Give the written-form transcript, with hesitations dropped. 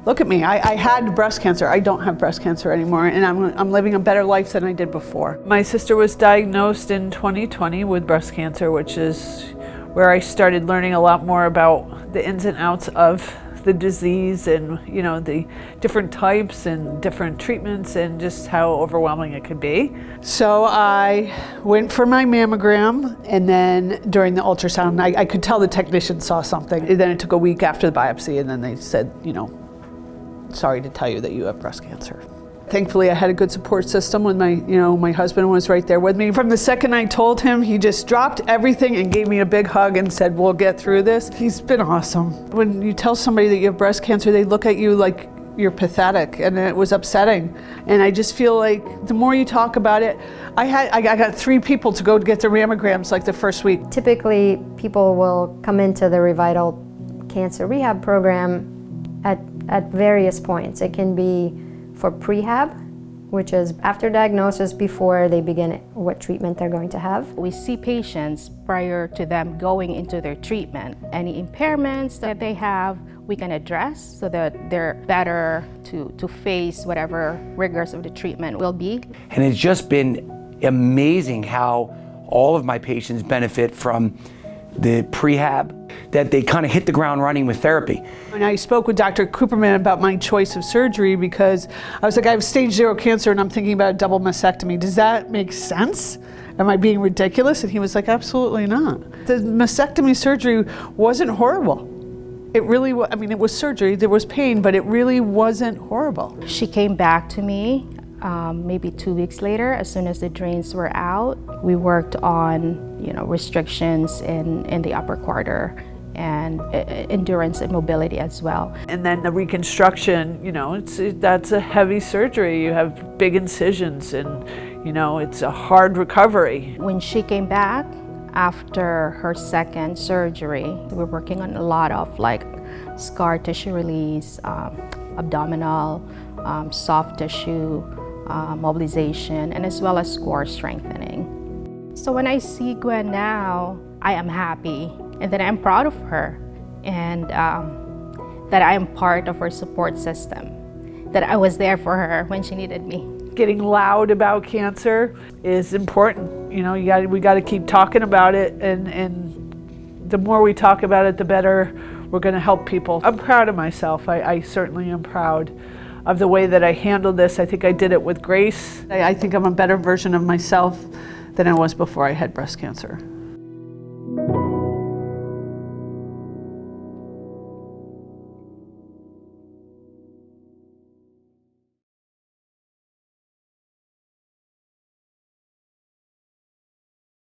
look at me, I had breast cancer. I don't have breast cancer anymore, and I'm living a better life than I did before. My sister was diagnosed in 2020 with breast cancer, which is where I started learning a lot more about the ins and outs of the disease and, you know, the different types and different treatments and just how overwhelming it could be. So I went for my mammogram, and then during the ultrasound, I could tell the technician saw something. And then it took a week after the biopsy, and then they said, you know, sorry to tell you that you have breast cancer. Thankfully, I had a good support system with my husband was right there with me. From the second I told him, he just dropped everything and gave me a big hug and said, we'll get through this. He's been awesome. When you tell somebody that you have breast cancer, they look at you like you're pathetic, and it was upsetting. And I just feel like the more you talk about it, I got 3 people to go get their mammograms like the first week. Typically, people will come into the ReVital Cancer Rehab program at various points. It can be for prehab, which is after diagnosis, before they begin what treatment they're going to have. We see patients prior to them going into their treatment. Any impairments that they have, we can address so that they're better to face whatever rigors of the treatment will be. And it's just been amazing how all of my patients benefit from the prehab, that they kind of hit the ground running with therapy. And I spoke with Dr. Cooperman about my choice of surgery because I was like, I have stage 0 cancer and I'm thinking about a double mastectomy. Does that make sense? Am I being ridiculous? And he was like, absolutely not. The mastectomy surgery wasn't horrible. It really was, I mean, it was surgery, there was pain, but it really wasn't horrible. She came back to me maybe 2 weeks later, as soon as the drains were out. We worked on, restrictions in the upper quarter and endurance and mobility as well. And then the reconstruction, that's a heavy surgery. You have big incisions and, it's a hard recovery. When she came back after her second surgery, we were working on a lot of scar tissue release, abdominal, soft tissue, mobilization, and as well as core strengthening. So when I see Gwen now, I am happy, and that I'm proud of her, and that I am part of her support system, that I was there for her when she needed me. Getting loud about cancer is important. We got to keep talking about it, and the more we talk about it, the better we're going to help people. I'm proud of myself. I certainly am proud of the way that I handled this. I think I did it with grace. I think I'm a better version of myself than I was before I had breast cancer.